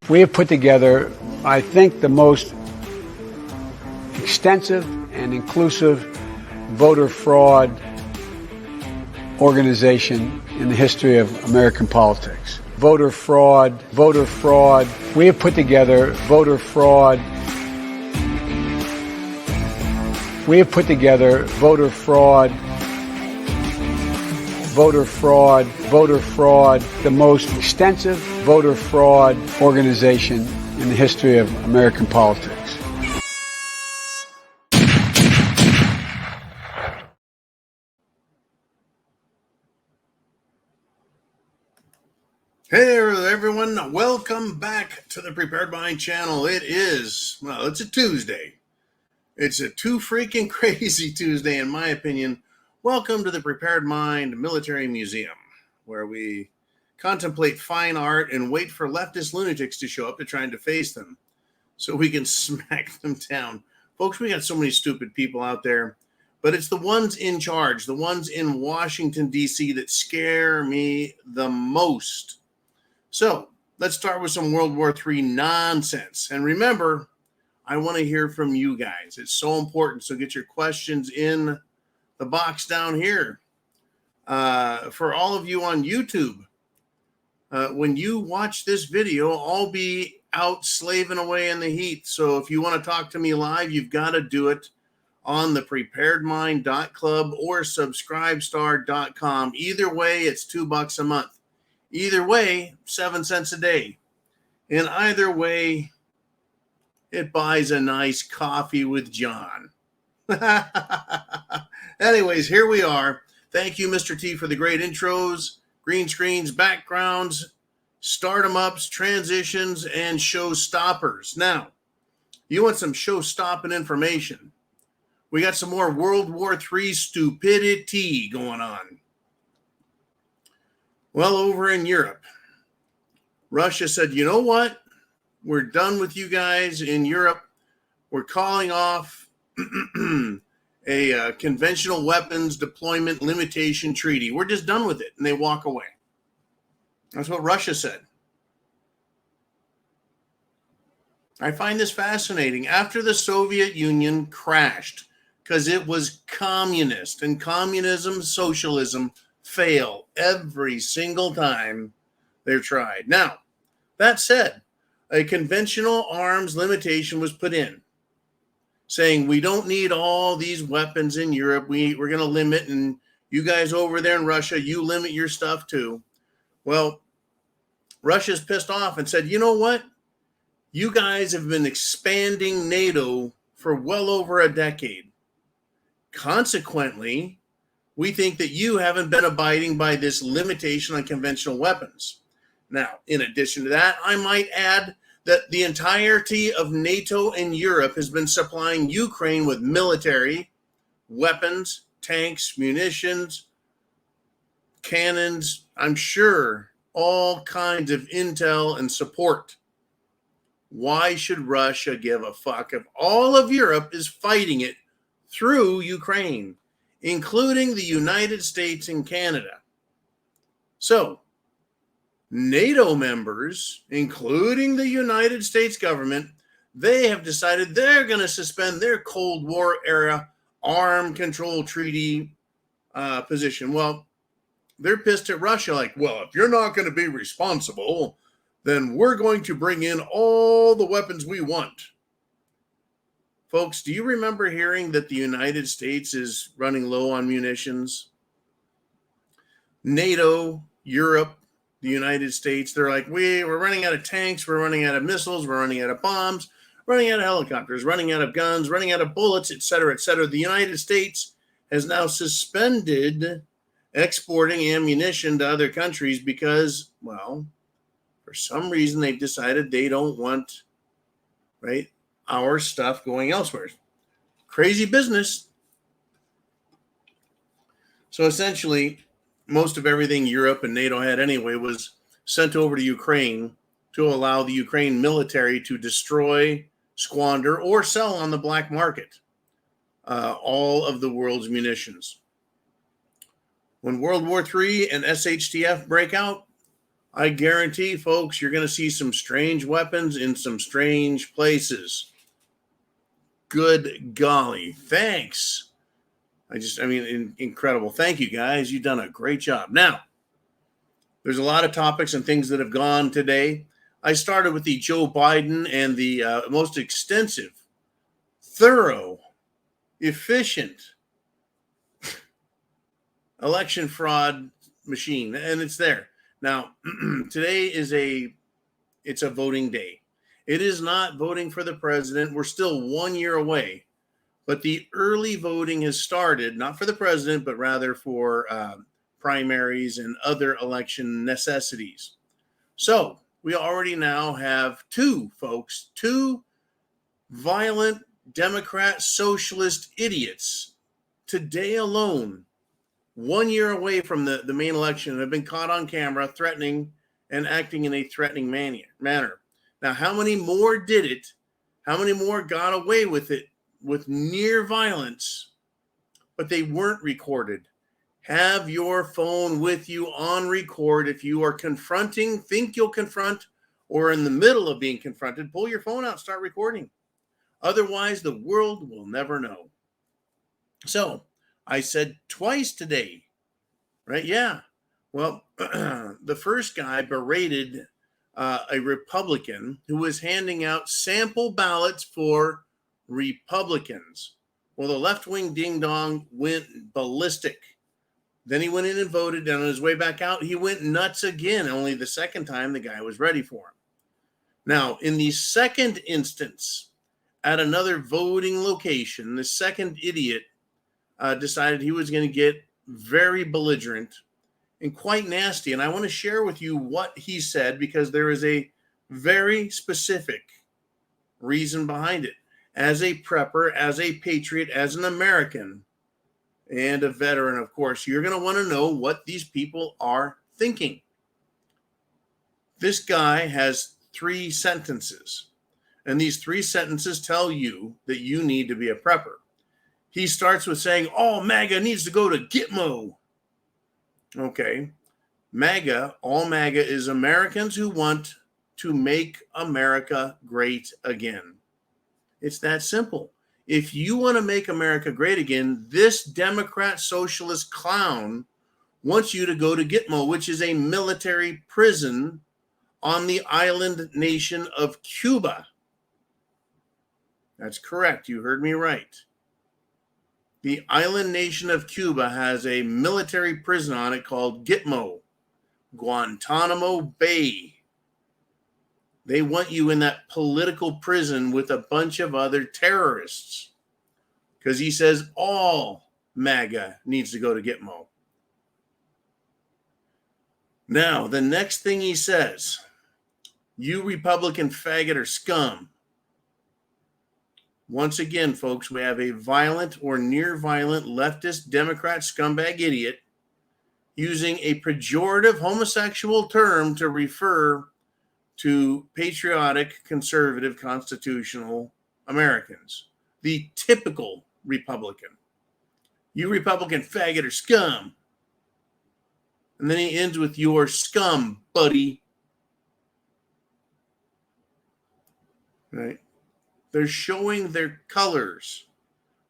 We have put together, I think, the most extensive and inclusive voter fraud organization in the history of American politics. Voter fraud. We have put together voter fraud. We have put together voter fraud, the most extensive voter fraud organization in the history of American politics. Hey there, everyone. Welcome back to the Prepared Mind channel. It's a Tuesday. It's a too freaking crazy Tuesday, in my opinion. Welcome to the Prepared Mind Military Museum, where we contemplate fine art and wait for leftist lunatics to show up to try and deface them so we can smack them down. Folks, we got so many stupid people out there, but it's the ones in charge, the ones in Washington, D.C. that scare me the most. So let's start with some World War III nonsense. And remember, I want to hear from you guys. It's so important. So get your questions in the box down here. For all of you on YouTube, when you watch this video, I'll be out slaving away in the heat. So if you want to talk to me live, you've got to do it on the preparedmind.club or subscribestar.com. Either way, it's $2 a month. Either way, 7 cents a day. And either way, it buys a nice coffee with John. Anyways, here we are. Thank you, Mr. T, for the great intros, green screens, backgrounds, start-em-ups, transitions, and show-stoppers. Now, you want some show-stopping information. We got some more World War III stupidity going on. Well, over in Europe, Russia said, you know what? We're done with you guys in Europe. We're calling off a conventional weapons deployment limitation treaty. We're just done with it. And they walk away. That's what Russia said. I find this fascinating. After the Soviet Union crashed, because it was communist, and communism, socialism fail every single time they're tried. Now, that said, a conventional arms limitation was put in, saying we don't need all these weapons in Europe. We're going to limit, and you guys over there in Russia, you limit your stuff too. Well, Russia's pissed off and said, you know what? You guys have been expanding NATO for well over a decade. Consequently, we think that you haven't been abiding by this limitation on conventional weapons. Now, in addition to that, I might add that the entirety of NATO and Europe has been supplying Ukraine with military, weapons, tanks, munitions, cannons, I'm sure all kinds of intel and support. Why should Russia give a fuck if all of Europe is fighting it through Ukraine, including the United States and Canada? So, NATO members, including the United States government, they have decided they're going to suspend their Cold War era arm control treaty position. Well, they're pissed at Russia like, well, if you're not going to be responsible, then we're going to bring in all the weapons we want. Folks, do you remember hearing that the United States is running low on munitions? NATO, Europe, the United States, they're like, we're running out of tanks, we're running out of missiles, we're running out of bombs, running out of helicopters, running out of guns, running out of bullets, et cetera, et cetera. The United States has now suspended exporting ammunition to other countries because, well, for some reason they've decided they don't want, right, our stuff going elsewhere. Crazy business. So essentially, most of everything Europe and NATO had anyway was sent over to Ukraine to allow the Ukraine military to destroy, squander, or sell on the black market all of the world's munitions. When World War III and SHTF break out, I guarantee, folks, you're going to see some strange weapons in some strange places. Good golly. Thanks. Incredible. Thank you, guys. You've done a great job. Now, there's a lot of topics and things that have gone today. I started with the Joe Biden and the most extensive, thorough, efficient election fraud machine, and it's there. Now, today it's a voting day. It is not voting for the president. We're still 1 year away, but the early voting has started, not for the president, but rather for primaries and other election necessities. So we already now have two violent Democrat socialist idiots today alone, 1 year away from the main election, have been caught on camera threatening and acting in a threatening manner. Now, how many more did it? How many more got away with it with near violence, but they weren't recorded? Have your phone with you on record. If you are think you'll confront, or in the middle of being confronted, pull your phone out, start recording. Otherwise, the world will never know. So I said twice today, right? Yeah. Well, the first guy berated a Republican who was handing out sample ballots for Republicans. Well, the left-wing ding-dong went ballistic. Then he went in and voted, and on his way back out, he went nuts again. Only the second time the guy was ready for him. Now, in the second instance, at another voting location, the second idiot decided he was going to get very belligerent and quite nasty. And I want to share with you what he said, because there is a very specific reason behind it. As a prepper, as a patriot, as an American, and a veteran, of course, you're going to want to know what these people are thinking. This guy has 3 sentences, and these 3 sentences tell you that you need to be a prepper. He starts with saying, all MAGA needs to go to Gitmo. Okay. All MAGA is Americans who want to make America great again. It's that simple. If you want to make America great again, this Democrat socialist clown wants you to go to Gitmo, which is a military prison on the island nation of Cuba. That's correct. You heard me right. The island nation of Cuba has a military prison on it called Gitmo, Guantanamo Bay. They want you in that political prison with a bunch of other terrorists, because he says all MAGA needs to go to Gitmo. Now, the next thing he says, you Republican faggot or scum. Once again, folks, we have a violent or near violent leftist Democrat scumbag idiot using a pejorative homosexual term to refer to patriotic, conservative, constitutional Americans, the typical Republican. You Republican faggot or scum. And then he ends with your scum, buddy. Right? They're showing their colors.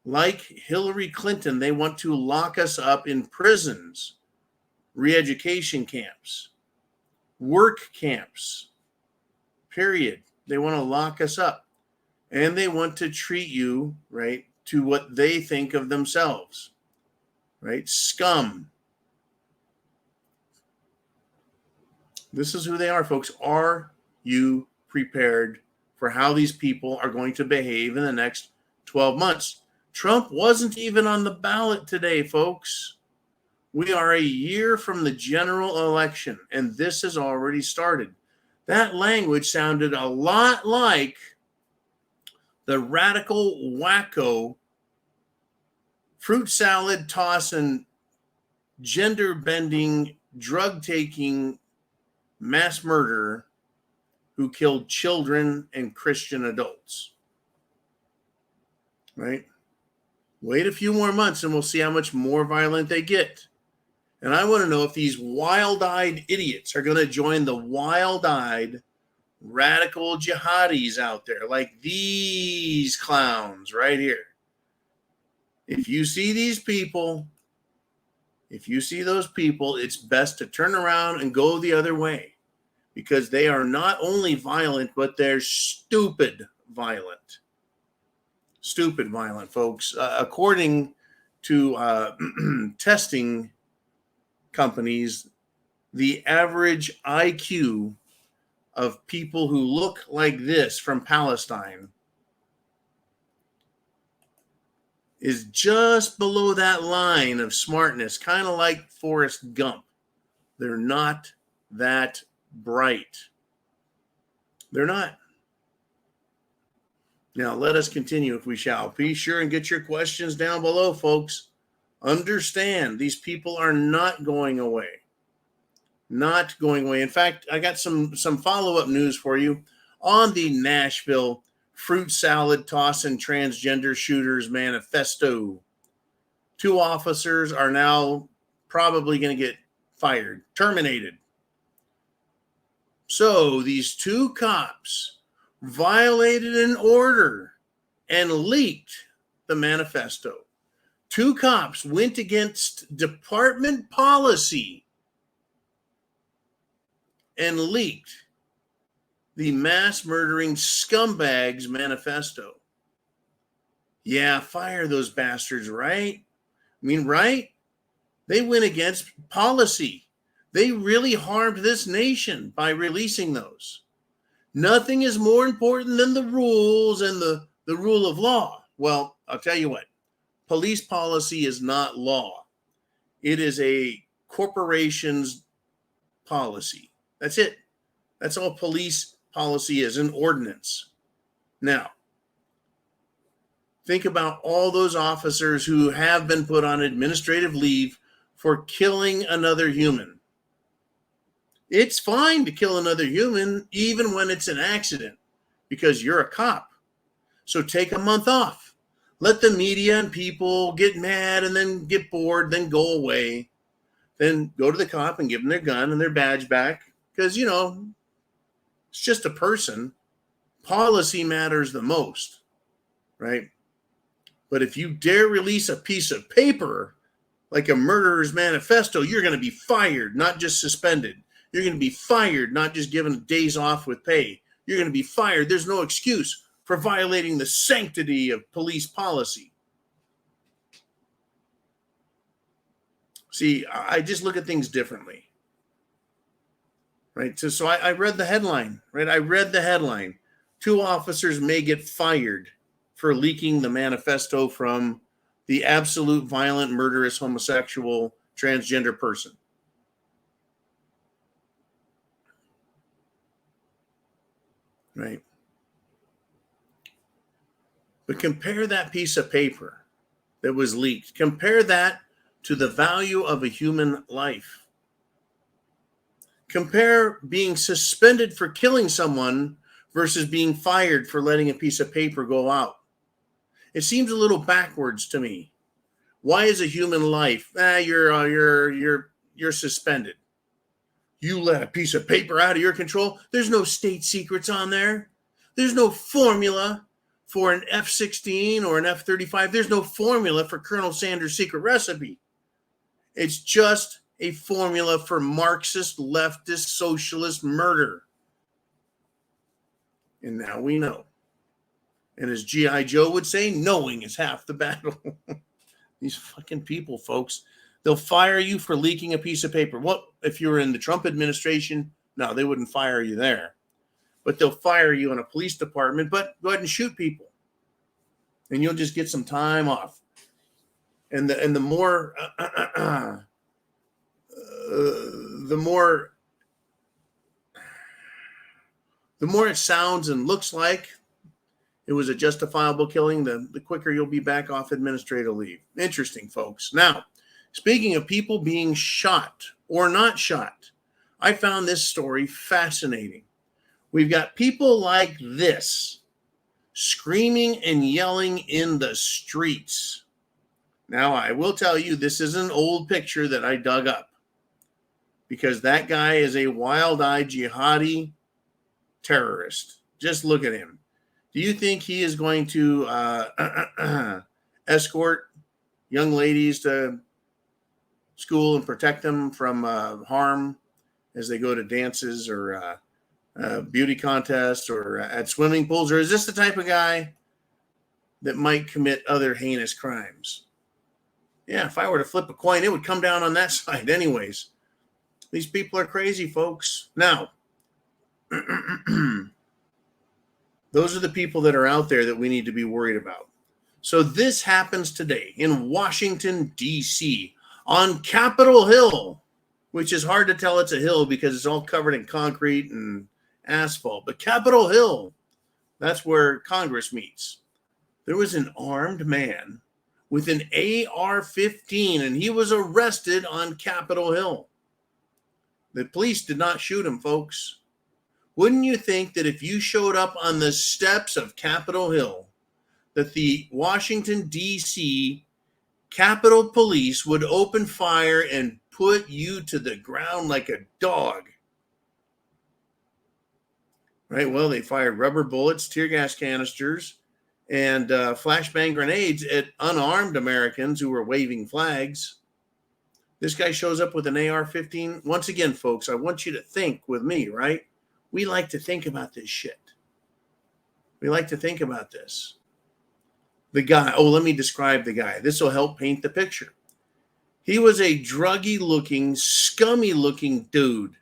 Like Hillary Clinton, they want to lock us up in prisons, re-education camps, work camps. Period. They want to lock us up. And they want to treat you, right, to what they think of themselves. Right? Scum. This is who they are, folks. Are you prepared for how these people are going to behave in the next 12 months? Trump wasn't even on the ballot today, folks. We are a year from the general election, and this has already started. That language sounded a lot like the radical wacko, fruit salad tossing, gender bending, drug taking mass murderer who killed children and Christian adults. Right? Wait a few more months and we'll see how much more violent they get. And I want to know if these wild-eyed idiots are going to join the wild-eyed radical jihadis out there, like these clowns right here. If you see these people, if you see those people, it's best to turn around and go the other way, because they are not only violent, but they're stupid violent. Stupid violent, folks. According to testing companies, the average IQ of people who look like this from Palestine is just below that line of smartness, kind of like Forrest Gump. They're not that bright. They're not. Now, let us continue if we shall. Be sure and get your questions down below, folks. Understand, these people are not going away. Not going away. In fact, I got some follow-up news for you on the Nashville fruit salad tossing transgender shooters manifesto. 2 officers are now probably going to get fired, terminated. So these 2 cops violated an order and leaked the manifesto. 2 cops went against department policy and leaked the mass murdering scumbags manifesto. Yeah, fire those bastards, right? I mean, right? They went against policy. They really harmed this nation by releasing those. Nothing is more important than the rules and the rule of law. Well, I'll tell you what. Police policy is not law. It is a corporation's policy. That's it. That's all police policy is, an ordinance. Now, think about all those officers who have been put on administrative leave for killing another human. It's fine to kill another human, even when it's an accident, because you're a cop. So take a month off. Let the media and people get mad and then get bored, then go away. Then go to the cop and give them their gun and their badge back. Because, you know, it's just a person. Policy matters the most, right? But if you dare release a piece of paper like a murderer's manifesto, you're going to be fired, not just suspended. You're going to be fired, not just given days off with pay. You're going to be fired. There's no excuse for violating the sanctity of police policy. See, I just look at things differently. Right? So I read the headline, right? I read the headline. 2 officers may get fired for leaking the manifesto from the absolute violent, murderous, homosexual, transgender person. Right? But compare that piece of paper that was leaked. Compare that to the value of a human life. Compare being suspended for killing someone versus being fired for letting a piece of paper go out. It seems a little backwards to me. Why is a human life? You're suspended. You let a piece of paper out of your control. There's no state secrets on there. There's no formula for an F-16 or an F-35. There's no formula for Colonel Sanders' secret recipe. It's just a formula for Marxist, leftist, socialist murder. And now we know. And as G.I. Joe would say, knowing is half the battle. These fucking people, folks, they'll fire you for leaking a piece of paper. What if you were in the Trump administration? No, they wouldn't fire you there. But they'll fire you in a police department, but go ahead and shoot people. And you'll just get some time off. And the more it sounds and looks like it was a justifiable killing, the quicker you'll be back off administrative leave. Interesting, folks. Now, speaking of people being shot or not shot, I found this story fascinating. We've got people like this screaming and yelling in the streets. Now, I will tell you, this is an old picture that I dug up. because that guy is a wild-eyed jihadi terrorist. Just look at him. Do you think he is going to escort young ladies to school and protect them from harm as they go to dances or beauty contests or at swimming pools? Or is this the type of guy that might commit other heinous crimes? Yeah, if I were to flip a coin, it would come down on that side anyways. These people are crazy, folks. Now, those are the people that are out there that we need to be worried about. So this happens today in Washington, D.C., on Capitol Hill, which is hard to tell it's a hill because it's all covered in concrete and asphalt. But Capitol Hill, that's where Congress meets. There was an armed man with an AR-15, and he was arrested on Capitol Hill. The police did not shoot him, folks. Wouldn't you think that if you showed up on the steps of Capitol Hill, that the Washington, D.C. Capitol Police would open fire and put you to the ground like a dog? Right? Well, they fired rubber bullets, tear gas canisters, and flashbang grenades at unarmed Americans who were waving flags. This guy shows up with an AR-15. Once again, folks, I want you to think with me, right? We like to think about this shit. We like to think about this. The guy, let me describe the guy. This will help paint the picture. He was a druggy-looking, scummy-looking dude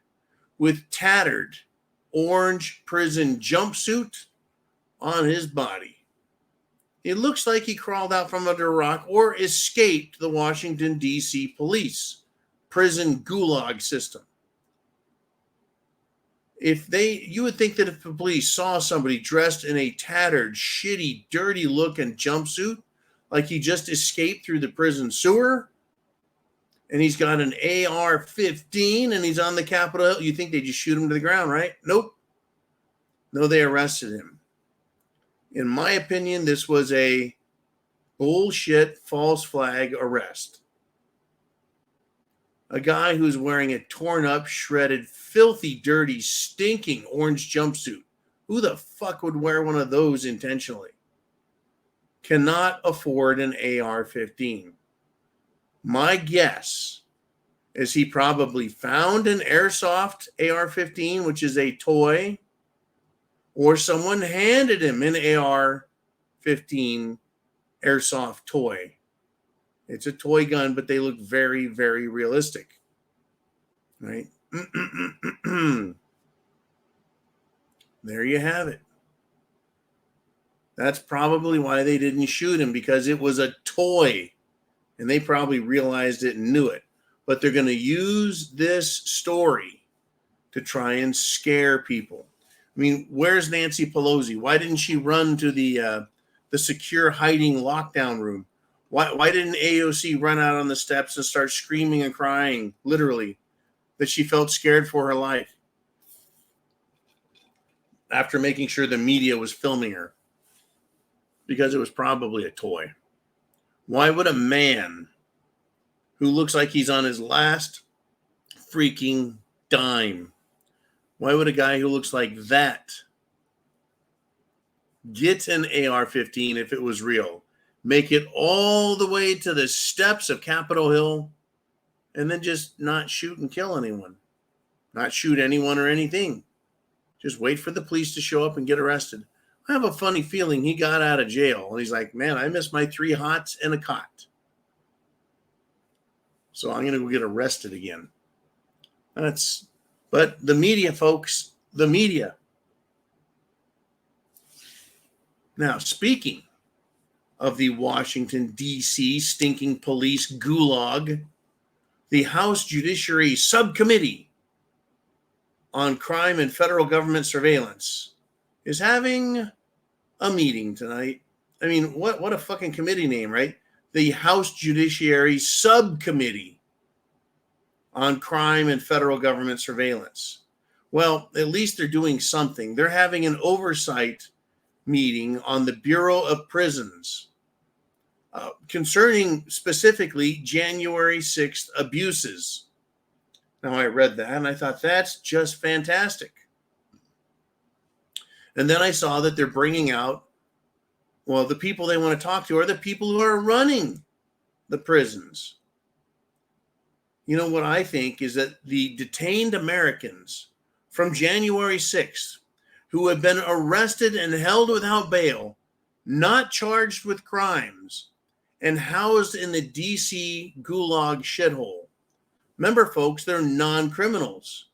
with tattered orange prison jumpsuit on his body. It looks like he crawled out from under a rock or escaped the Washington, D.C. police prison gulag system. You would think that if the police saw somebody dressed in a tattered, shitty, dirty-looking jumpsuit, like he just escaped through the prison sewer, and he's got an AR-15 and he's on the Capitol Hill, you think they just shoot him to the ground, right? Nope. No, they arrested him. In my opinion, this was a bullshit false flag arrest. A guy who's wearing a torn up, shredded, filthy, dirty, stinking orange jumpsuit. Who the fuck would wear one of those intentionally? Cannot afford an AR-15. My guess is he probably found an airsoft AR-15, which is a toy, or someone handed him an AR-15 airsoft toy. It's a toy gun, but they look very, very realistic, right? There you have it. That's probably why they didn't shoot him, because it was a toy, and they probably realized it and knew it. But they're going to use this story to try and scare people. I mean, where's Nancy Pelosi? Why didn't she run to the secure hiding lockdown room? Why didn't AOC run out on the steps and start screaming and crying, literally, that she felt scared for her life after making sure the media was filming her? Because it was probably a toy. Why would a man who looks like he's on his last freaking dime, why would a guy who looks like that get an AR-15 if it was real, make it all the way to the steps of Capitol Hill, and then just not shoot and kill anyone? Not shoot anyone or anything. Just wait for the police to show up and get arrested. I have a funny feeling he got out of jail and he's like, man, I miss my 3 hots and a cot, so I'm going to go get arrested again. But the media, folks, the media. Now, speaking of the Washington, D.C. stinking police gulag, the House Judiciary Subcommittee on Crime and Federal Government Surveillance is having a meeting tonight. I mean, what a fucking committee name, right? The House Judiciary Subcommittee on Crime and Federal Government Surveillance. Well, at least they're doing something. They're having an oversight meeting on the Bureau of Prisons concerning specifically January 6th abuses. Now, I read that and I thought, that's just fantastic. And then I saw that they're bringing out, well, the people they want to talk to are the people who are running the prisons. You know what I think is that the detained Americans from January 6th who have been arrested and held without bail, not charged with crimes, and housed in the DC gulag shithole. Remember, folks, they're non-criminals.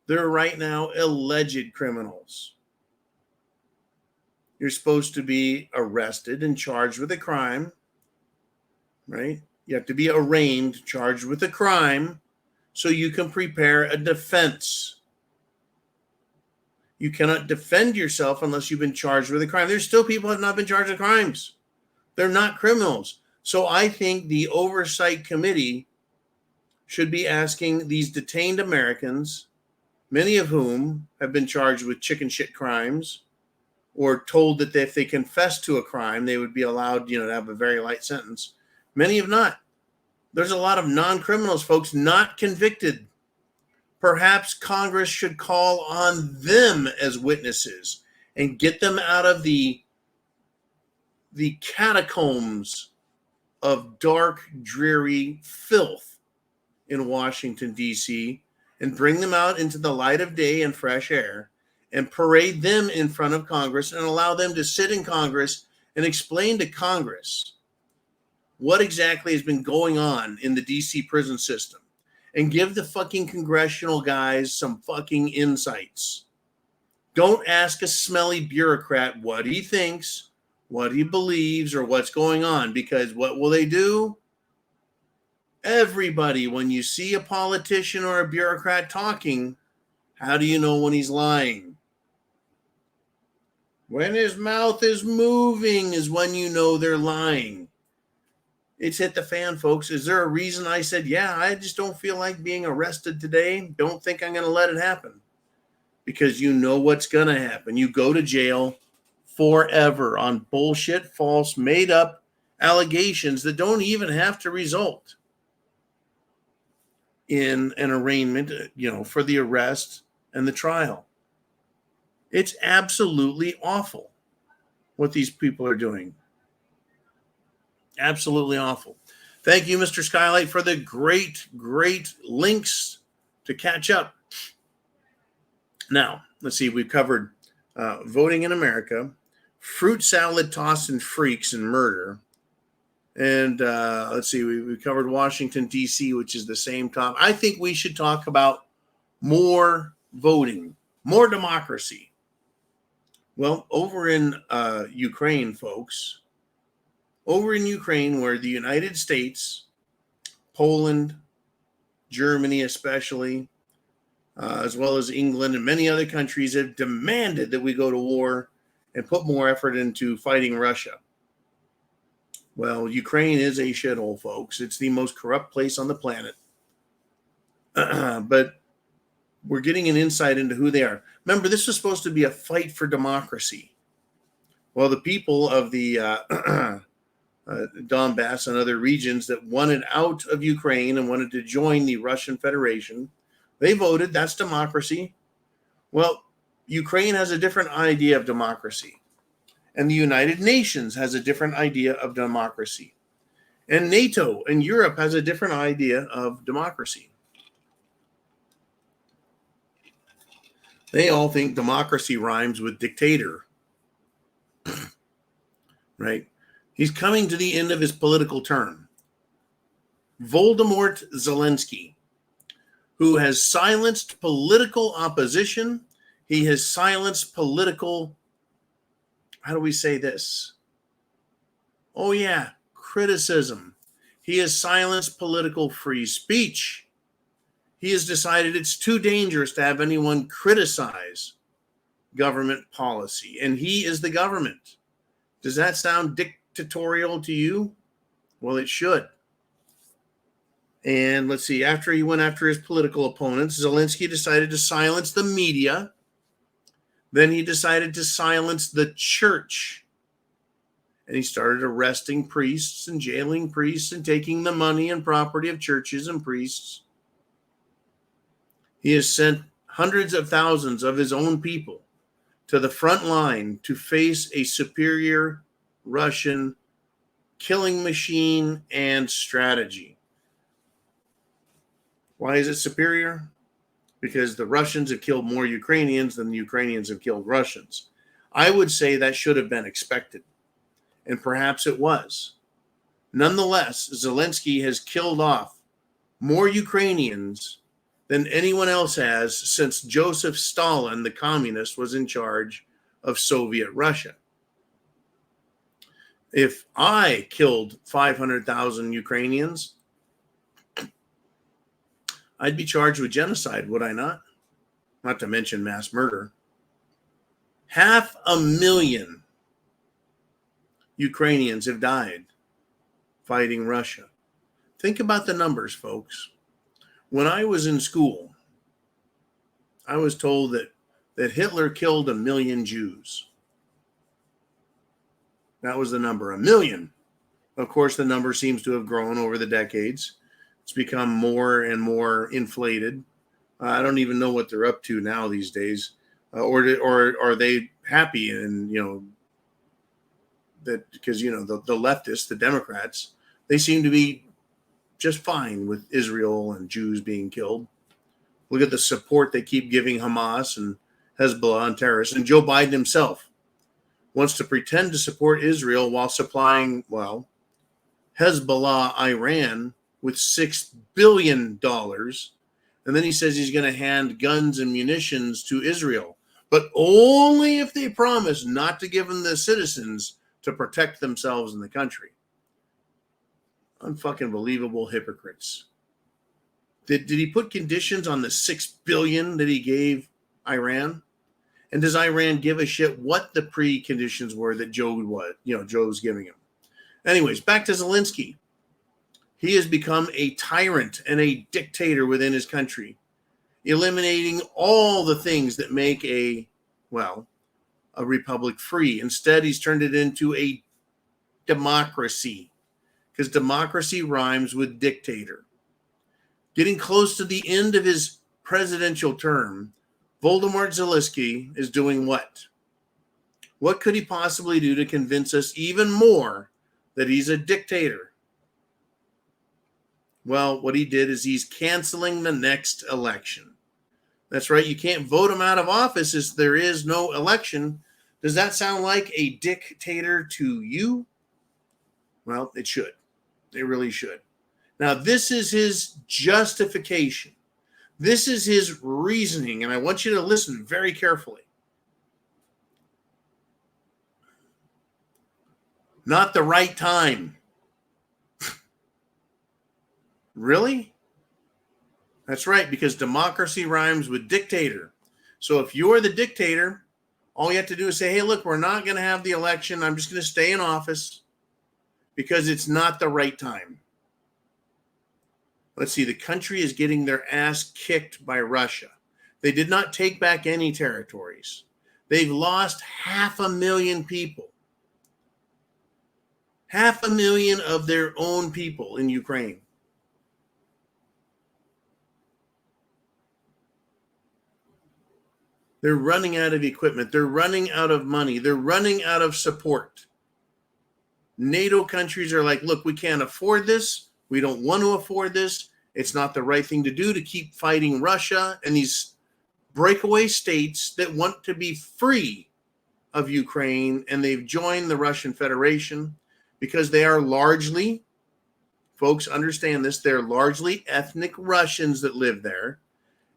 They're right now alleged criminals. You're supposed to be arrested and charged with a crime, right? You have to be arraigned, charged with a crime, so you can prepare a defense. You cannot defend yourself unless you've been charged with a crime. There's still people who have not been charged with crimes. They're not criminals. So I think the oversight committee should be asking these detained Americans, many of whom have been charged with chicken shit crimes, or told that if they confess to a crime, they would be allowed, to have a very light sentence. Many have not. There's a lot of non-criminals, folks, not convicted. Perhaps Congress should call on them as witnesses and get them out of the catacombs of dark, dreary filth in Washington, D.C., and bring them out into the light of day and fresh air and parade them in front of Congress and allow them to sit in Congress and explain to Congress what exactly has been going on in the D.C. prison system and give the fucking congressional guys some fucking insights. Don't ask a smelly bureaucrat what he thinks, what he believes, or what's going on, because what will they do? Everybody, when you see a politician or a bureaucrat talking, how do you know when he's lying? When his mouth is moving is when you know they're lying. It's hit the fan, folks. Is there a reason I said, yeah, I just don't feel like being arrested today? Don't think I'm going to let it happen. Because you know what's going to happen. You go to jail forever on bullshit, false, made up allegations that don't even have to result in an arraignment, for the arrest and the trial. It's absolutely awful what these people are doing. Absolutely awful. Thank you, Mr. Skylight, for the great, great links to catch up. Now, let's see. We've covered voting in America, fruit salad tossing freaks and murder. And let's see. We covered Washington, D.C., which is the same topic. I think we should talk about more voting, more democracy. Well, over in Ukraine, folks, over in Ukraine, where the United States, Poland, Germany especially, as well as England and many other countries have demanded that we go to war and put more effort into fighting Russia. Well, Ukraine is a shithole, folks. It's the most corrupt place on the planet. But we're getting an insight into who they are. Remember, this was supposed to be a fight for democracy. Well, the people of the Donbass and other regions that wanted out of Ukraine and wanted to join the Russian Federation, they voted. That's democracy. Well, Ukraine has a different idea of democracy. And the United Nations has a different idea of democracy. And NATO and Europe has a different idea of democracy. They all think democracy rhymes with dictator. Right? He's coming to the end of his political term. Voldemort Zelensky, who has silenced political opposition. He has silenced political, how do we say this? Oh, yeah, criticism. He has silenced political free speech. He has decided it's too dangerous to have anyone criticize government policy, and he is the government. Does that sound dictatorial to you? Well, it should. And let's see, after he went after his political opponents, Zelensky decided to silence the media. Then he decided to silence the church. And he started arresting priests and jailing priests and taking the money and property of churches and priests. He has sent hundreds of thousands of his own people to the front line to face a superior Russian killing machine and strategy. Why is it superior? Because the Russians have killed more Ukrainians than the Ukrainians have killed Russians. I would say that should have been expected, and perhaps it was. Nonetheless, Zelensky has killed off more Ukrainians than anyone else has since Joseph Stalin, the communist, was in charge of Soviet Russia. If I killed 500,000 Ukrainians, I'd be charged with genocide, would I not? Not to mention mass murder. 500,000 Ukrainians have died fighting Russia. Think about the numbers, folks. When I was in school, I was told that Hitler killed 1 million Jews. That was the number, 1 million. Of course, the number seems to have grown over the decades. It's become more and more inflated. I don't even know what they're up to now these days. Or are they happy? And, that because, the leftists, the Democrats, they seem to be just fine with Israel and Jews being killed. Look at the support they keep giving Hamas and Hezbollah and terrorists. And Joe Biden himself wants to pretend to support Israel while supplying, Hezbollah, Iran, with $6 billion. And then he says he's going to hand guns and munitions to Israel, but only if they promise not to give them the citizens to protect themselves in the country. Unfucking believable hypocrites. Did he put conditions on the $6 billion that he gave Iran? And does Iran give a shit what the preconditions were that Joe's giving him? Anyways, back to Zelensky. He has become a tyrant and a dictator within his country, eliminating all the things that make a republic free. Instead, he's turned it into a democracy, because democracy rhymes with dictator. Getting close to the end of his presidential term, Volodymyr Zelensky is doing what? What could he possibly do to convince us even more that he's a dictator? Well, what he did is he's canceling the next election. That's right. You can't vote him out of office if there is no election. Does that sound like a dictator to you? Well, it should. It really should. Now, this is his justification. This is his reasoning, and I want you to listen very carefully. Not the right time. Really? That's right, because democracy rhymes with dictator. So if you're the dictator, all you have to do is say, hey, look, we're not going to have the election. I'm just going to stay in office because it's not the right time. Let's see, the country is getting their ass kicked by Russia. They did not take back any territories. They've lost 500,000 people. 500,000 of their own people in Ukraine. They're running out of equipment. They're running out of money. They're running out of support. NATO countries are like, look, we can't afford this. We don't want to afford this. It's not the right thing to do to keep fighting Russia and these breakaway states that want to be free of Ukraine. And they've joined the Russian Federation because they are largely, folks understand this, they're largely ethnic Russians that live there.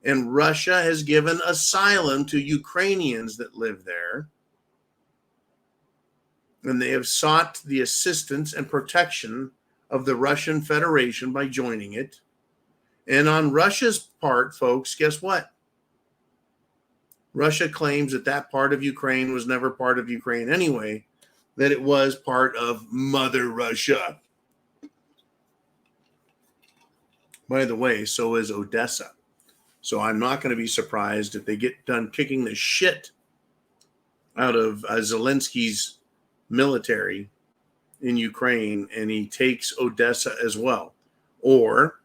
And Russia has given asylum to Ukrainians that live there. And they have sought the assistance and protection of the Russian Federation by joining it. And on Russia's part, folks, guess what? Russia claims that that part of Ukraine was never part of Ukraine anyway, that it was part of Mother Russia. By the way, so is Odessa. So I'm not going to be surprised if they get done kicking the shit out of Zelensky's military in Ukraine and he takes Odessa as well. Or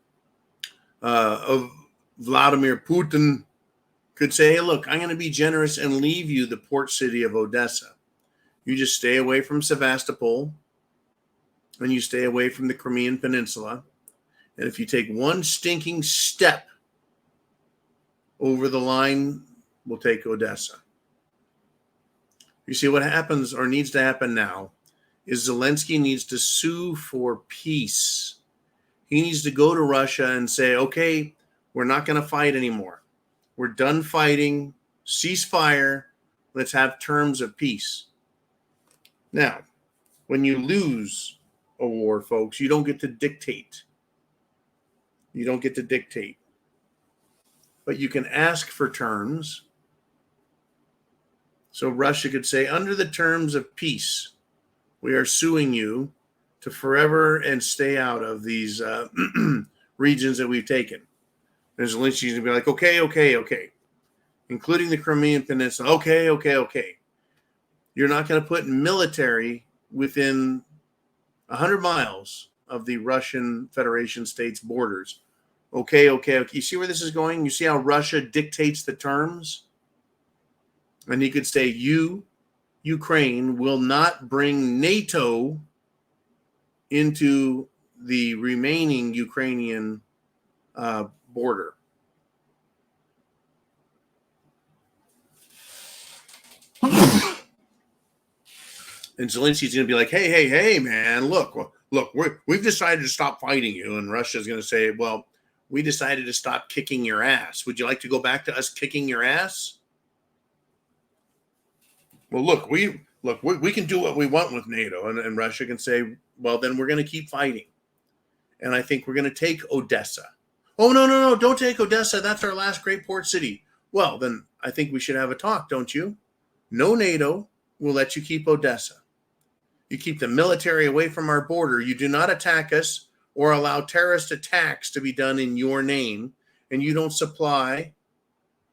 Vladimir Putin could say, hey, look, I'm going to be generous and leave you the port city of Odessa. You just stay away from Sevastopol and you stay away from the Crimean Peninsula. And if you take one stinking step over the line, we'll take Odessa. You see, what happens or needs to happen now is Zelensky needs to sue for peace. He needs to go to Russia and say, okay, we're not going to fight anymore. We're done fighting. Ceasefire. Let's have terms of peace. Now, when you lose a war, folks, you don't get to dictate. You don't get to dictate. But you can ask for terms. So Russia could say, under the terms of peace, we are suing you to forever and stay out of these regions that we've taken. And Zelensky's going to be like, okay. Including the Crimean Peninsula. Okay. You're not going to put military within 100 miles of the Russian Federation states' borders. Okay. You see where this is going? You see how Russia dictates the terms? And he could say, you, Ukraine, will not bring NATO into the remaining Ukrainian border. And Zelensky's going to be like, hey, man, look, we've decided to stop fighting you. And Russia's going to say, well, we decided to stop kicking your ass. Would you like to go back to us kicking your ass? Well, look, we can do what we want with NATO. And Russia can say, well, then we're going to keep fighting. And I think we're going to take Odessa. Oh, no, don't take Odessa. That's our last great port city. Well, then I think we should have a talk, don't you? No NATO will let you keep Odessa. You keep the military away from our border. You do not attack us or allow terrorist attacks to be done in your name. And you don't supply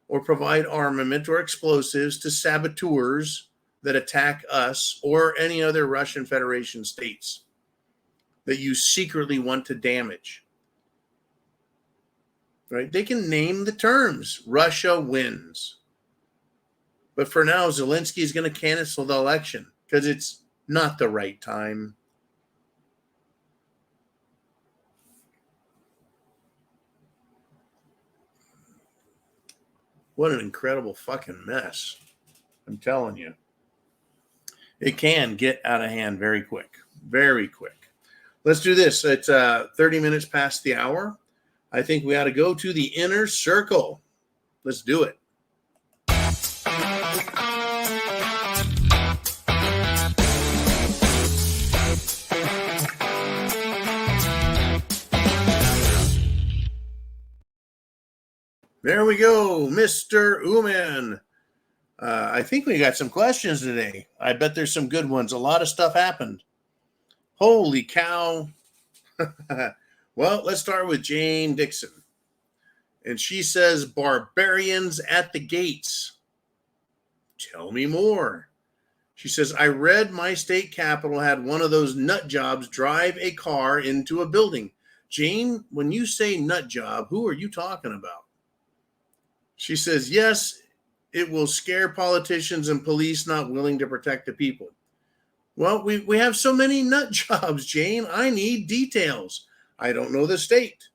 or provide armament or explosives to saboteurs that attack us or any other Russian Federation states that you secretly want to damage. Right? They can name the terms. Russia wins. But for now, Zelensky is going to cancel the election because it's not the right time. What an incredible fucking mess. I'm telling you. It can get out of hand very quick. Very quick. Let's do this. It's 30 minutes past the hour. I think we ought to go to the inner circle. Let's do it. There we go, Mr. Uman. I think we got some questions today. I bet there's some good ones. A lot of stuff happened. Holy cow. Well, let's start with Jane Dixon. And she says, barbarians at the gates. Tell me more. She says, I read my state capital had one of those nut jobs drive a car into a building. Jane, when you say nut job, who are you talking about? She says, yes, it will scare politicians and police not willing to protect the people. Well, we have so many nut jobs, Jane. I need details. I don't know the state.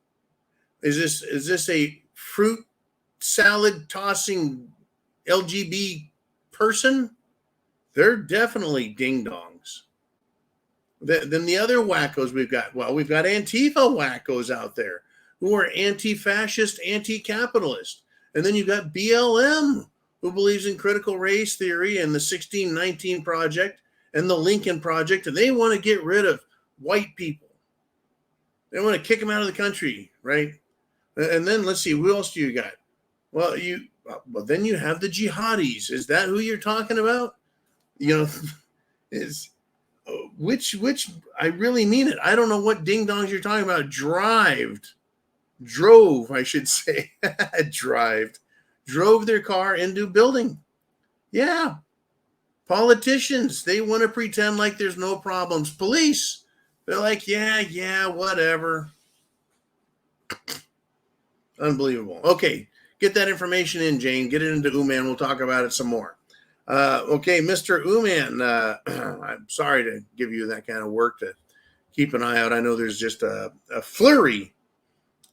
Is this a fruit salad tossing LGBT person? They're definitely ding-dongs. Then the other wackos we've got Antifa wackos out there who are anti-fascist, anti-capitalist. And then you've got BLM, who believes in critical race theory and the 1619 Project and the Lincoln Project, and they want to get rid of white people. They want to kick them out of the country, right? And then let's see, who else do you got? Well, then you have the jihadis. Is that who you're talking about? You know, is which I really mean it. I don't know what ding dongs you're talking about. Drove, I should say, drove their car into building. Yeah. Politicians, they want to pretend like there's no problems. Police, they're like, yeah, whatever. Unbelievable. Okay, get that information in, Jane. Get it into Uman. We'll talk about it some more. Okay, Mr. Uman, I'm sorry to give you that kind of work to keep an eye out. I know there's just a flurry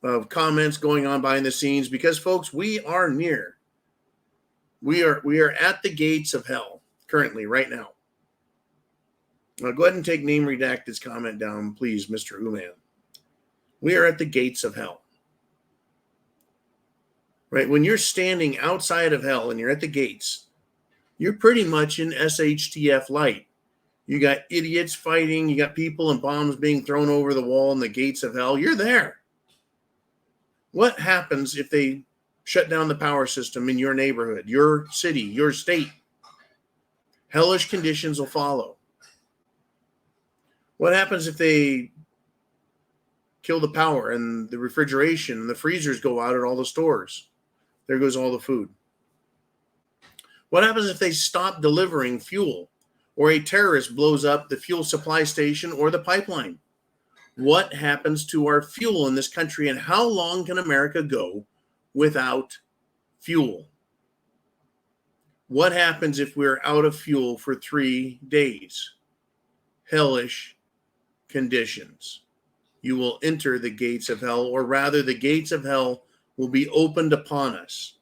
of comments going on behind the scenes because, folks, we are near. We are at the gates of hell currently, right now. Go ahead and take Name Redacted's comment down, please, Mr. Uman. We are at the gates of hell. Right? When you're standing outside of hell and you're at the gates, you're pretty much in SHTF light. You got idiots fighting. You got people and bombs being thrown over the wall in the gates of hell. You're there. What happens if they shut down the power system in your neighborhood, your city, your state? Hellish conditions will follow. What happens if they kill the power and the refrigeration and the freezers go out at all the stores? There goes all the food. What happens if they stop delivering fuel or a terrorist blows up the fuel supply station or the pipeline? What happens to our fuel in this country, and how long can America go without fuel? What happens if we're out of fuel for 3 days? Hellish conditions. You will enter the gates of hell, or rather the gates of hell will be opened upon us.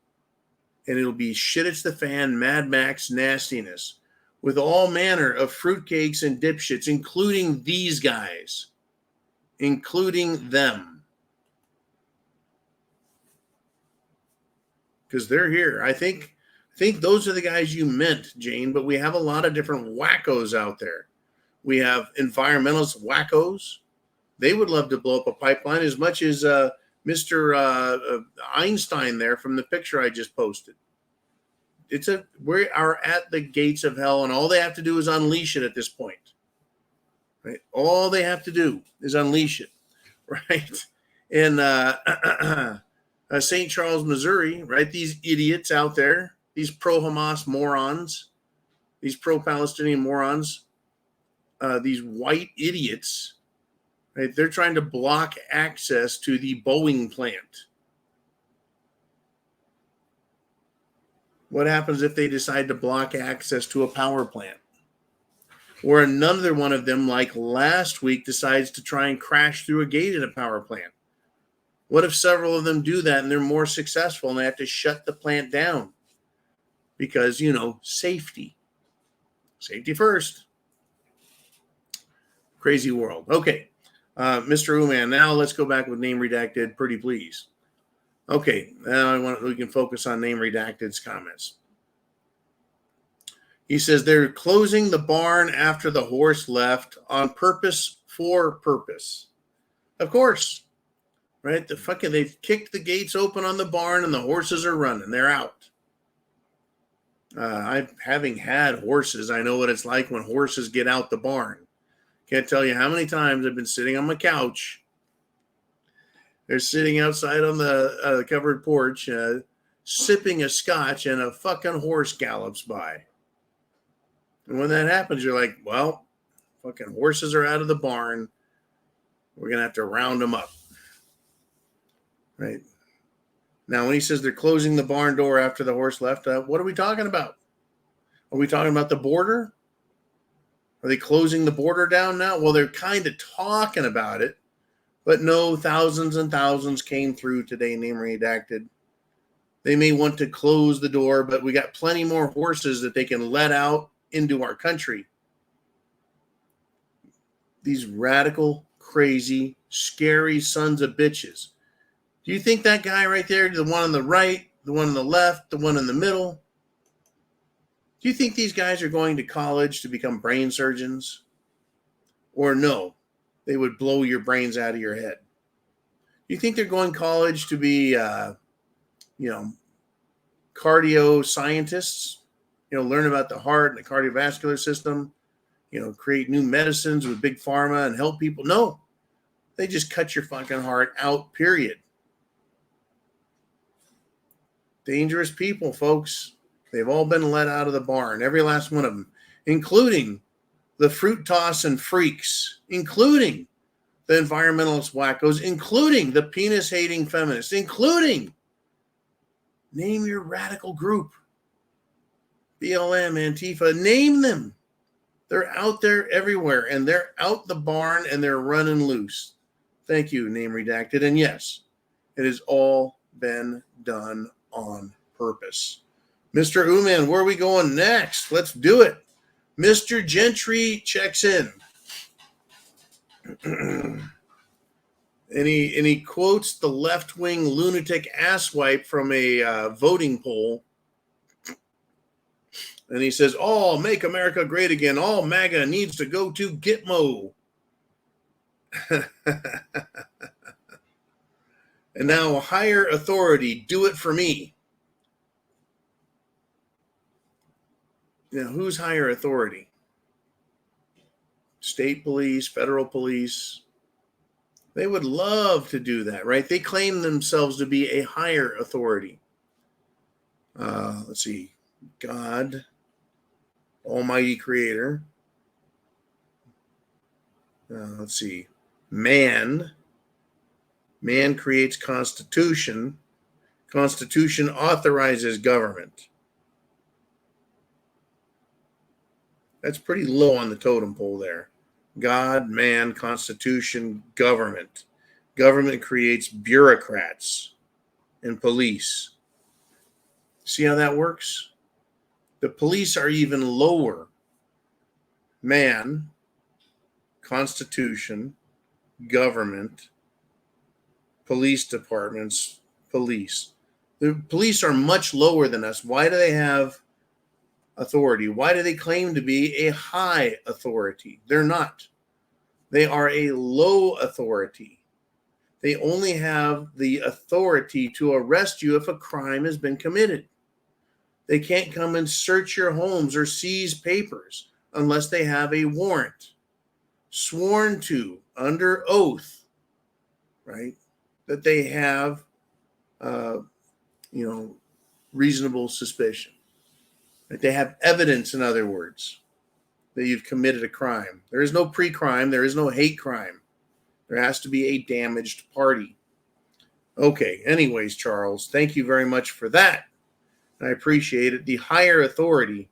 And it'll be shit it's the fan, Mad Max nastiness with all manner of fruitcakes and dipshits, including these guys, including them. Because they're here. I think those are the guys you meant, Jane, but we have a lot of different wackos out there. We have environmentalist wackos. They would love to blow up a pipeline as much as Mr. Einstein there from the picture I just posted. We are at the gates of hell, and all they have to do is unleash it at this point. Right? All they have to do is unleash it. Right? In St. Charles, Missouri, right? These idiots out there, these pro-Hamas morons, these pro-Palestinian morons, these white idiots, right? They're trying to block access to the Boeing plant. What happens if they decide to block access to a power plant? Or another one of them, like last week, decides to try and crash through a gate at a power plant? What if several of them do that and they're more successful and they have to shut the plant down? Because, safety. Safety first. Crazy world. Okay. Mr. Uman, now let's go back with Name Redacted, pretty please. Okay, now we can focus on Name Redacted's comments. He says they're closing the barn after the horse left on purpose for purpose. Of course, right? They've kicked the gates open on the barn and the horses are running. They're out. Having had horses, I know what it's like when horses get out the barn. Can't tell you how many times I've been sitting on my couch. They're sitting outside on the covered porch, sipping a scotch, and a fucking horse gallops by. And when that happens, you're like, well, fucking horses are out of the barn. We're going to have to round them up. Right? Now, when he says they're closing the barn door after the horse left, what are we talking about? Are we talking about the border? Are they closing the border down now? Well, they're kind of talking about it. But no, thousands and thousands came through today, Name Redacted. They may want to close the door, but we got plenty more horses that they can let out into our country. These radical, crazy, scary sons of bitches. Do you think that guy right there, the one on the right, the one on the left, the one in the middle, do you think these guys are going to college to become brain surgeons? Or no? They would blow your brains out of your head. You think they're going to college to be, cardio scientists? Learn about the heart and the cardiovascular system. Create new medicines with big pharma and help people? No, they just cut your fucking heart out. Period. Dangerous people, folks. They've all been let out of the barn. Every last one of them, including the fruit toss and freaks, including the environmentalist wackos, including the penis-hating feminists, including, name your radical group, BLM, Antifa, name them. They're out there everywhere, and they're out the barn, and they're running loose. Thank you, name redacted. And yes, it has all been done on purpose. Mr. Uman, where are we going next? Let's do it. Mr. Gentry checks in. And he quotes the left-wing lunatic asswipe from a voting poll. And he says, "Oh, make America great again. All MAGA needs to go to Gitmo." And now higher authority, do it for me. Now, who's higher authority? State police, federal police. They would love to do that, right? They claim themselves to be a higher authority. Let's see. God, Almighty Creator. Let's see. Man creates Constitution. Constitution authorizes government. That's pretty low on the totem pole there. God, man, Constitution, government. Government creates bureaucrats and police. See how that works? The police are even lower. Man, Constitution, government, police departments, police. The police are much lower than us. Why do they have authority? Why do they claim to be a high authority? They're not. They are a low authority. They only have the authority to arrest you if a crime has been committed. They can't come and search your homes or seize papers unless they have a warrant sworn to under oath, right? That they have, reasonable suspicion. That they have evidence, in other words, that you've committed a crime. There is no pre-crime. There is no hate crime. There has to be a damaged party. Okay, anyways, Charles, thank you very much for that. I appreciate it. The higher authority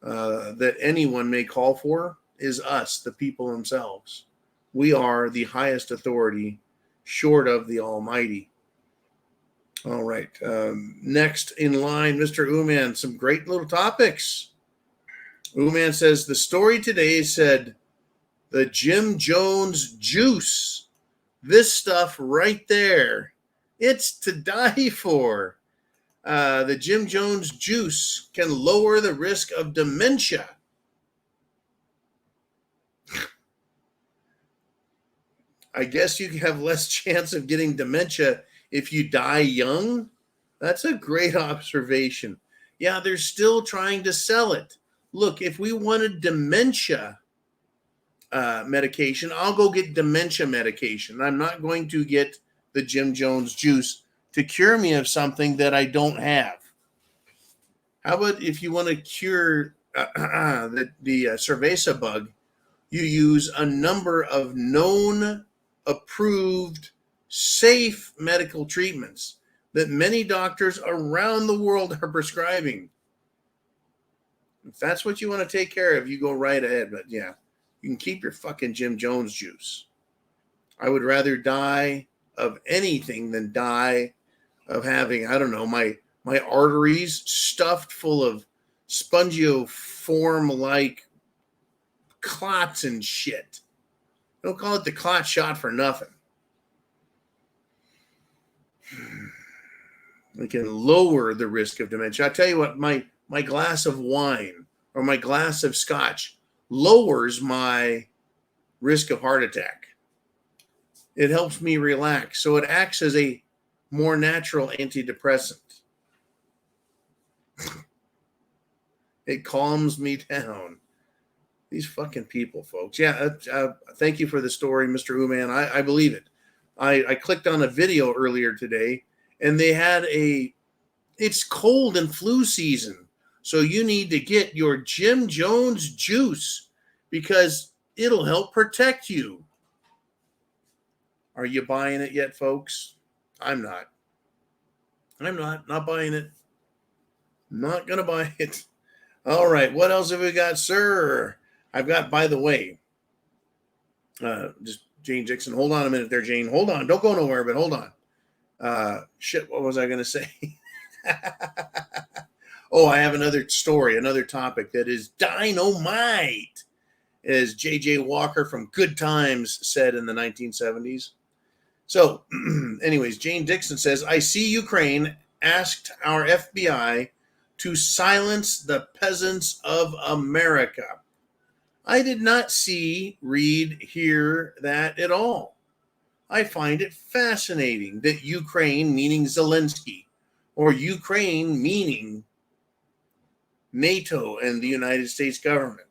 that anyone may call for is us, the people themselves. We are the highest authority short of the Almighty. All right. Next in line, Mr. Uman, some great little topics. Uman says, the story today said the Jim Jones juice. This stuff right there, it's to die for. The Jim Jones juice can lower the risk of dementia. I guess you have less chance of getting dementia if you die young. That's a great observation. Yeah, they're still trying to sell it. Look, if we wanted dementia medication, I'll go get dementia medication. I'm not going to get the Jim Jones juice to cure me of something that I don't have. How about if you want to cure the cerveza bug, you use a number of known, approved, safe medical treatments that many doctors around the world are prescribing. If that's what you want to take care of, you go right ahead. But yeah, you can keep your fucking Jim Jones juice. I would rather die of anything than die of having, I don't know, my arteries stuffed full of spongioform-like clots and shit. Don't call it the clot shot for nothing. It can lower the risk of dementia. I'll tell you what, my glass of wine or my glass of scotch lowers my risk of heart attack. It helps me relax. So it acts as a more natural antidepressant. It calms me down. These fucking people, folks. Yeah, thank you for the story, Mr. Uman. I believe it. I clicked on a video earlier today, and they had it's cold and flu season, so you need to get your Jim Jones juice because It'll help protect you. Are you buying it yet, folks? I'm not. Not buying it. Not going to buy it. All right. What else have we got, sir? I've got, by the way, just Jane Dixon. Hold on a minute there, Jane. Hold on. Don't go nowhere, but hold on. What was I going to say? Oh, I have another story, another topic that is dynamite, as J.J. Walker from Good Times said in the 1970s. So, anyways, Jane Dixon says, I see Ukraine asked our FBI to silence the peasants of America. I did not see, read, hear that at all. I find it fascinating that Ukraine, meaning Zelensky, or Ukraine, meaning NATO and the United States government.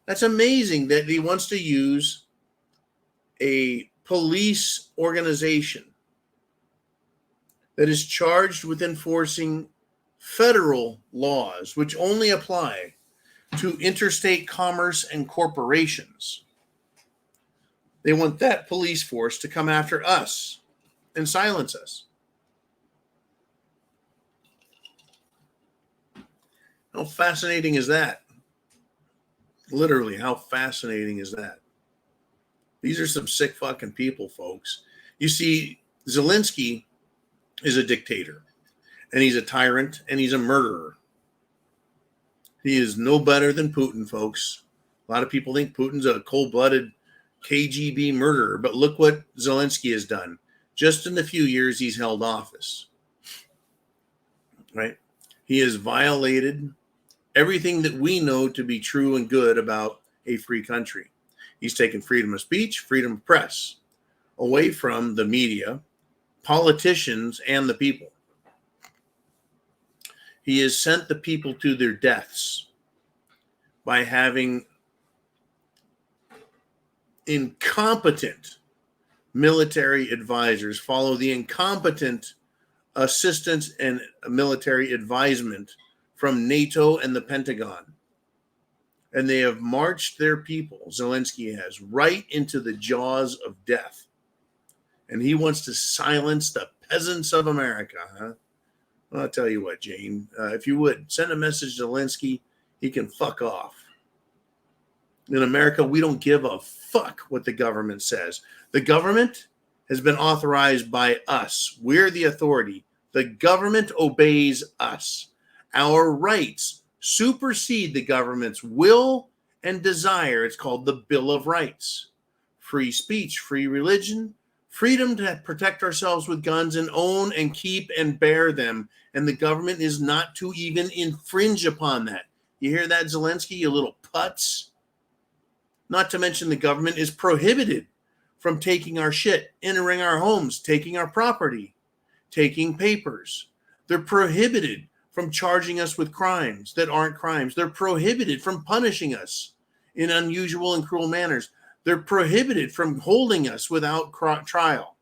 That's amazing that he wants to use a police organization that is charged with enforcing federal laws, which only apply to interstate commerce and corporations. They want that police force to come after us and silence us. How fascinating is that? Literally, how fascinating is that? These are some sick fucking people, folks. You see, Zelensky is a dictator, and he's a tyrant, and he's a murderer. He is no better than Putin, folks. A lot of people think Putin's a cold-blooded KGB murderer, but look what Zelensky has done. Just in the few years he's held office, right? He has violated everything that we know to be true and good about a free country. He's taken freedom of speech, freedom of press away from the media, politicians, and the people. He has sent the people to their deaths by having incompetent military advisors follow the incompetent assistance and military advisement from NATO and the Pentagon. And they have marched their people, Zelensky has, right into the jaws of death. And he wants to silence the peasants of America, huh? Well, I'll tell you what, Jane, if you would, send a message to Zelensky, he can fuck off. In America, we don't give a fuck what the government says. The government has been authorized by us. We're the authority. The government obeys us. Our rights supersede the government's will and desire. It's called the Bill of Rights. Free speech, free religion, freedom to protect ourselves with guns and own and keep and bear them. And the government is not to even infringe upon that. You hear that, Zelensky, you little putz? Not to mention the government is prohibited from taking our shit, entering our homes, taking our property, taking papers. They're prohibited from charging us with crimes that aren't crimes. They're prohibited from punishing us in unusual and cruel manners. They're prohibited from holding us without trial,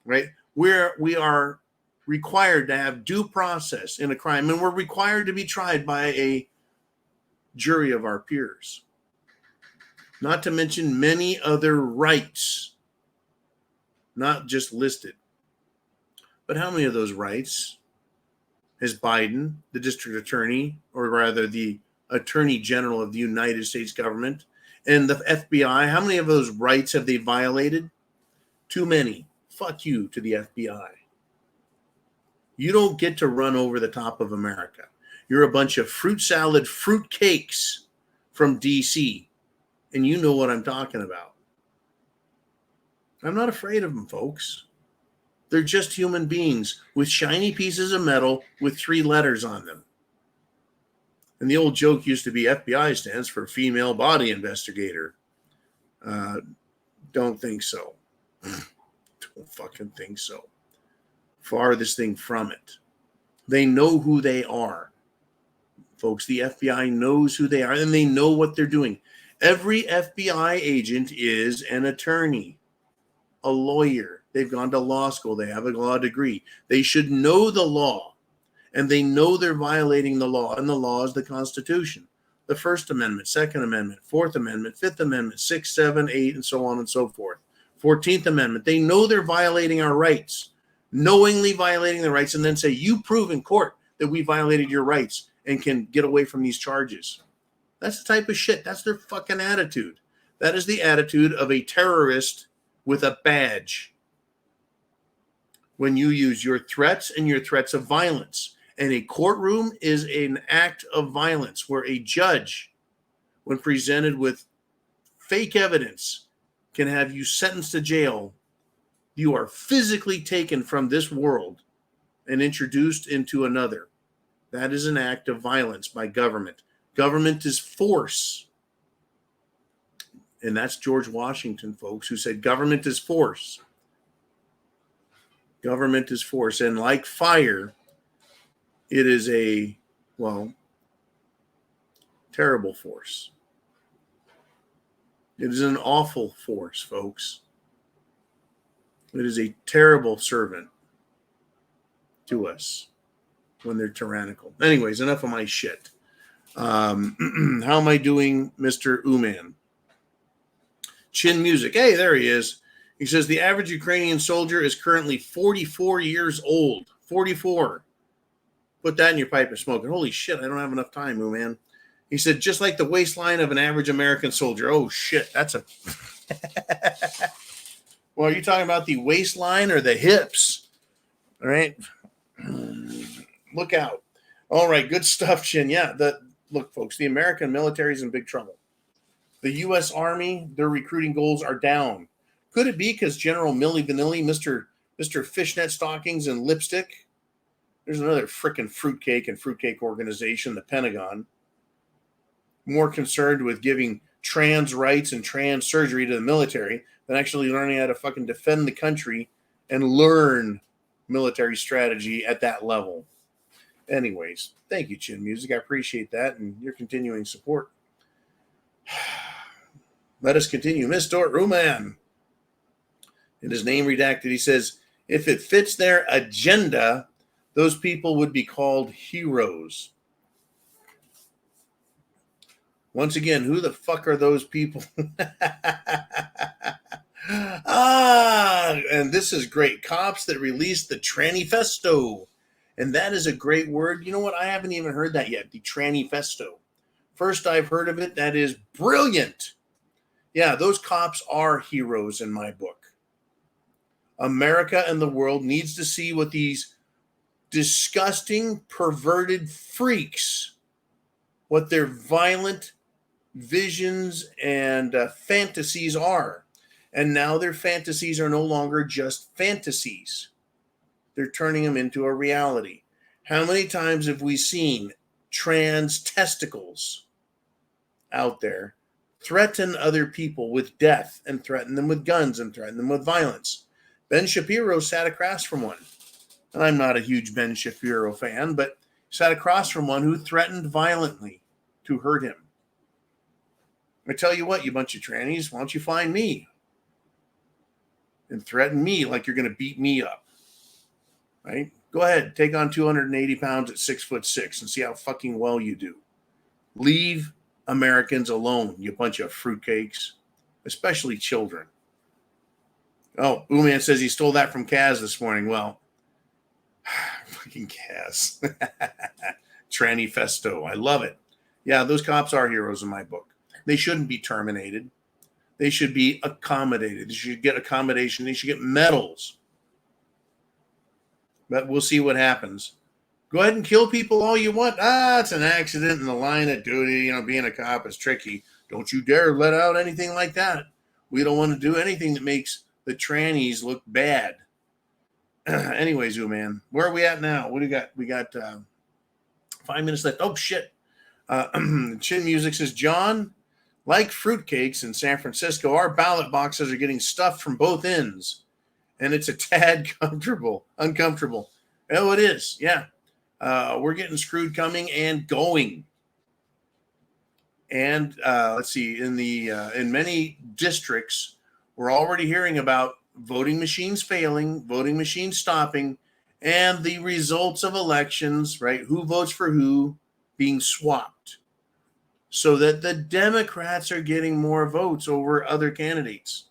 right? We are required to have due process in a crime, and we're required to be tried by a jury of our peers. Not to mention many other rights, not just listed. But how many of those rights has Biden, the district attorney, or rather the attorney general of the United States government, and the FBI, how many of those rights have they violated? Too many. Fuck you to the FBI. You don't get to run over the top of America. You're a bunch of fruit salad fruit cakes from D.C., and you know what I'm talking about. I'm not afraid of them, folks. They're just human beings with shiny pieces of metal with 3 letters on them. And the old joke used to be FBI stands for female body investigator. Don't think so. Don't fucking think so. Farthest thing from it. They know who they are. Folks, the FBI knows who they are, and they know what they're doing. Every FBI agent is an attorney, a lawyer. They've gone to law school. They have a law degree. They should know the law, and they know they're violating the law, and the law is the Constitution. the First Amendment, Second Amendment, Fourth Amendment, Fifth Amendment, 6, 7, 8, and so on and so forth. 14th Amendment. They know they're violating our rights, knowingly violating the rights, and then say, you prove in court that we violated your rights and can get away from these charges. That's the type of shit. That's their fucking attitude. That is the attitude of a terrorist with a badge. When you use your threats and your threats of violence. And a courtroom is an act of violence where a judge, when presented with fake evidence, can have you sentenced to jail. You are physically taken from this world and introduced into another. That is an act of violence by government. Government is force. And that's George Washington, folks, who said government is force. Government is force. And like fire, it is a, well, terrible force. It is an awful force, folks. It is a terrible servant to us when they're tyrannical. Anyways, enough of my shit. How am I doing, Mr. Uman? Chin Music. Hey, there he is. He says the average Ukrainian soldier is currently 44 years old. 44. Put that in your pipe and smoke it. Holy shit, I don't have enough time, Uman. He said, just like the waistline of an average American soldier. Oh, shit, that's a... Well, are you talking about the waistline or the hips? All right. Look out. All right, good stuff, Chin. Yeah, look, folks, the American military is in big trouble. The U.S. Army, their recruiting goals are down. Could it be because General Milli Vanilli, Mr. Fishnet Stockings and Lipstick? There's another frickin' fruitcake organization, the Pentagon, more concerned with giving trans rights and trans surgery to the military than actually learning how to fucking defend the country and learn military strategy at that level. Anyways, thank you, Chin Music. I appreciate that and your continuing support. Let us continue. Mr. Ruman, in his name redacted, he says, if it fits their agenda, those people would be called heroes. Once again, who the fuck are those people? And this is great. Cops that released the Tranifesto. And that is a great word. You know what? I haven't even heard that yet, the Tranifesto. First I've heard of it. That is brilliant. Yeah, those cops are heroes in my book. America and the world needs to see what these disgusting, perverted freaks, what their violent visions and fantasies are. And now their fantasies are no longer just fantasies. They're turning them into a reality. How many times have we seen trans testicles out there threaten other people with death and threaten them with guns and threaten them with violence? Ben Shapiro sat across from one. And I'm not a huge Ben Shapiro fan, but sat across from one who threatened violently to hurt him. I tell you what, you bunch of trannies, why don't you find me and threaten me like you're going to beat me up, right? Go ahead, take on 280 pounds at 6'6" and see how fucking well you do. Leave Americans alone, you bunch of fruitcakes, especially children. Oh, Uman says he stole that from Kaz this morning. Well, fucking Kaz. Tranifesto. I love it. Yeah, those cops are heroes in my book. They shouldn't be terminated. They should be accommodated. They should get accommodation. They should get medals. But we'll see what happens. Go ahead and kill people all you want. It's an accident in the line of duty. You know, being a cop is tricky. Don't you dare let out anything like that. We don't want to do anything that makes the trannies look bad. Anyways, man, where are we at now? What do we got? We got 5 minutes left. Oh, shit. Chin Music says, John, like fruitcakes in San Francisco, our ballot boxes are getting stuffed from both ends. And it's a tad uncomfortable. Oh, it is. Yeah. We're getting screwed coming and going. And let's see, in many districts, we're already hearing about voting machines failing, voting machines stopping, and the results of elections, right? Who votes for who being swapped. so that the Democrats are getting more votes over other candidates.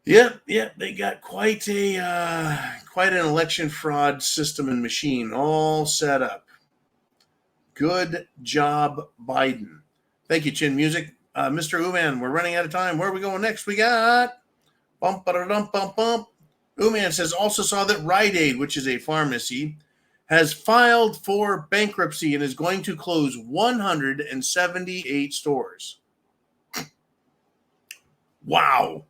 Yep, they got quite an election fraud system and machine all set up. Good job, Biden. Thank you, Chin Music. Mr. Uman, we're running out of time. Where are we going next? We got bump, ba-da-dum, bump, bump. Uman says, also saw that Rite Aid, which is a pharmacy, has filed for bankruptcy and is going to close 178 stores. Wow.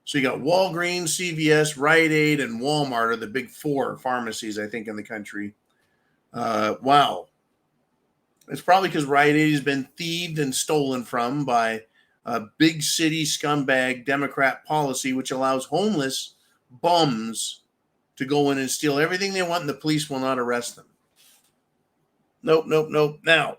So you got Walgreens, CVS, Rite Aid, and Walmart are the big four pharmacies, I think, in the country. Wow. It's probably because Rite Aid has been thieved and stolen from by a big city scumbag Democrat policy, which allows homeless bums to go in and steal everything they want, and the police will not arrest them. Nope. Now,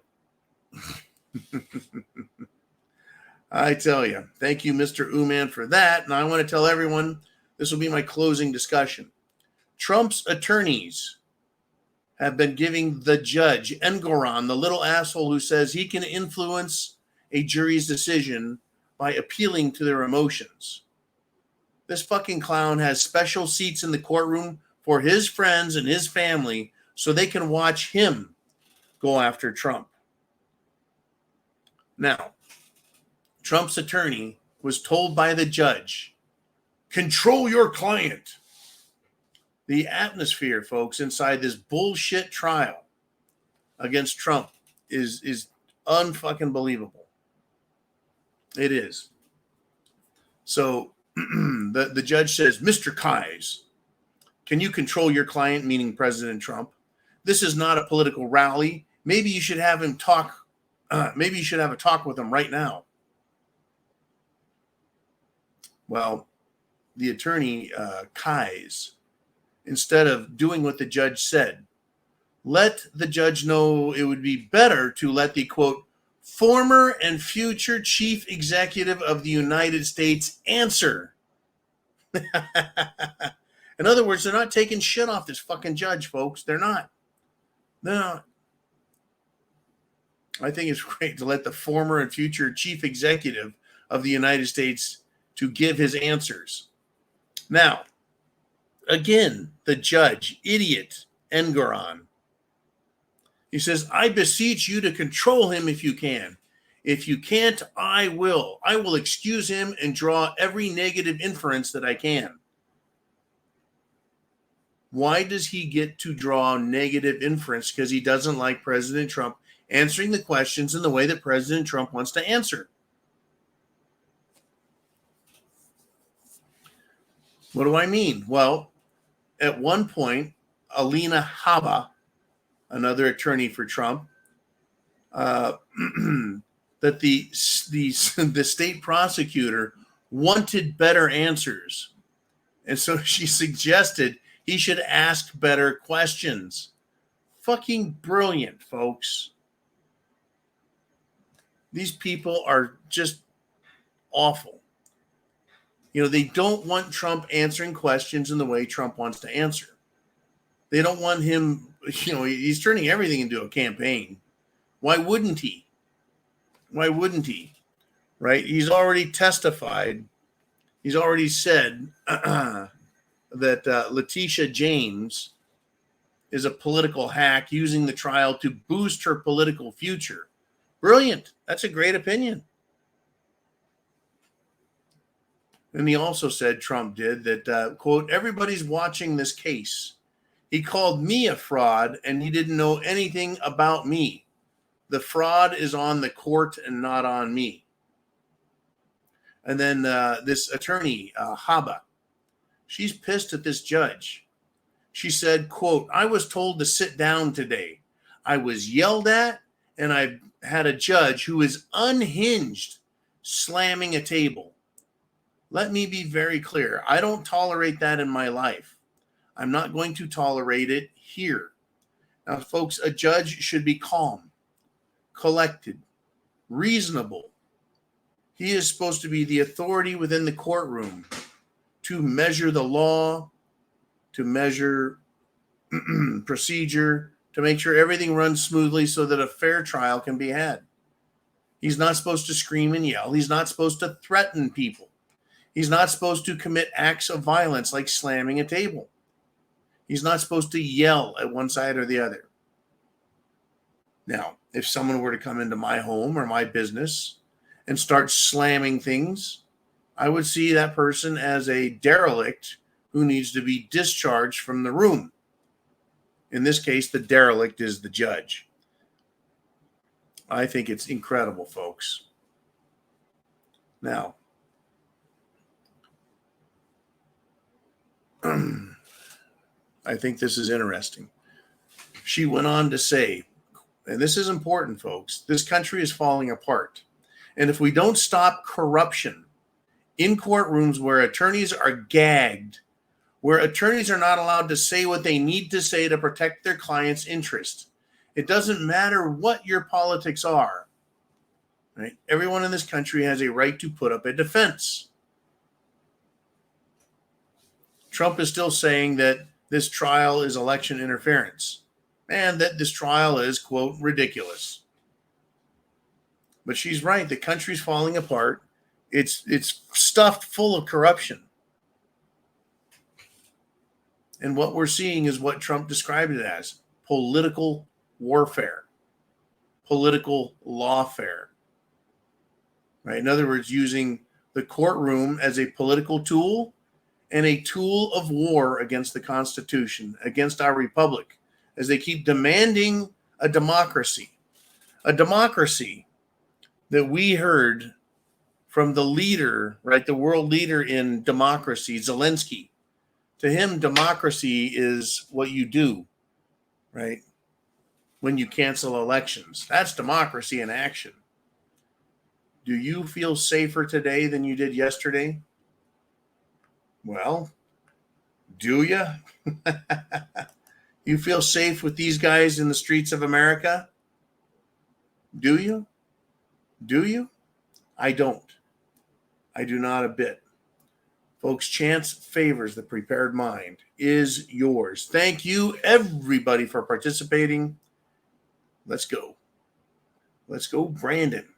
I tell you, thank you, Mr. Uman, for that. And I want to tell everyone, this will be my closing discussion. Trump's attorneys have been giving the judge, Engoron, the little asshole who says he can influence a jury's decision by appealing to their emotions. This fucking clown has special seats in the courtroom for his friends and his family so they can watch him go after Trump. Now, Trump's attorney was told by the judge, control your client. The atmosphere, folks, inside this bullshit trial against Trump is unfucking believable. It is. So the judge says, Mr. Keyes, can you control your client, meaning President Trump? This is not a political rally. Maybe you should have him talk. Maybe you should have a talk with him right now. Well, the attorney, Keyes, instead of doing what the judge said, let the judge know it would be better to let the, quote, former and future chief executive of the United States answer. In other words, they're not taking shit off this fucking judge, folks. They're not. I think it's great to let the former and future chief executive of the United States to give his answers. Now, again, the judge, idiot, Engoron, he says, I beseech you to control him if you can. If you can't, I will. I will excuse him and draw every negative inference that I can. Why does he get to draw negative inference? Because he doesn't like President Trump answering the questions in the way that President Trump wants to answer. What do I mean? Well, at one point, Alina Habba, another attorney for Trump, that the state prosecutor wanted better answers. And so she suggested he should ask better questions. Fucking brilliant, folks. These people are just awful. You know, they don't want Trump answering questions in the way Trump wants to answer. They don't want him, you know, he's turning everything into a campaign. Why wouldn't he? Why wouldn't he? Right? He's already testified. He's already said that Letitia James is a political hack using the trial to boost her political future. Brilliant. That's a great opinion. And he also said, Trump did, that, quote, everybody's watching this case. He called me a fraud, and he didn't know anything about me. The fraud is on the court and not on me. And then this attorney, Habba, she's pissed at this judge. She said, quote, I was told to sit down today. I was yelled at, and I had a judge who is unhinged slamming a table. Let me be very clear. I don't tolerate that in my life. I'm not going to tolerate it here. Now, folks, a judge should be calm, collected, reasonable. He is supposed to be the authority within the courtroom to measure the law, to measure procedure, to make sure everything runs smoothly so that a fair trial can be had. He's not supposed to scream and yell. He's not supposed to threaten people. He's not supposed to commit acts of violence like slamming a table. He's not supposed to yell at one side or the other. Now, if someone were to come into my home or my business and start slamming things, I would see that person as a derelict who needs to be discharged from the room. In this case, the derelict is the judge. I think it's incredible, folks. Now, I think this is interesting. She went on to say, and this is important, folks, this country is falling apart. And if we don't stop corruption in courtrooms where attorneys are gagged, where attorneys are not allowed to say what they need to say to protect their client's interest, it doesn't matter what your politics are, right? Everyone in this country has a right to put up a defense. Trump is still saying that this trial is election interference and that this trial is, quote, ridiculous. But she's right. The country's falling apart. It's stuffed full of corruption. And what we're seeing is what Trump described it as: political warfare, political lawfare, right? In other words, using the courtroom as a political tool and a tool of war against the Constitution, against our republic, as they keep demanding a democracy that we heard from the leader, right? The world leader in democracy, Zelensky. To him, democracy is what you do, right? When you cancel elections. That's democracy in action. Do you feel safer today than you did yesterday? Well, do you? You feel safe with these guys in the streets of America? Do you? Do you? I don't. I do not a bit. Folks, chance favors the prepared mind is yours. Thank you, everybody, for participating. Let's go. Let's go, Brandon.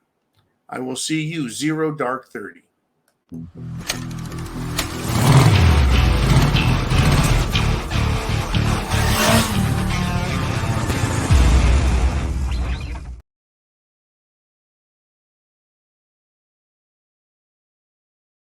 I will see you 0 dark 30.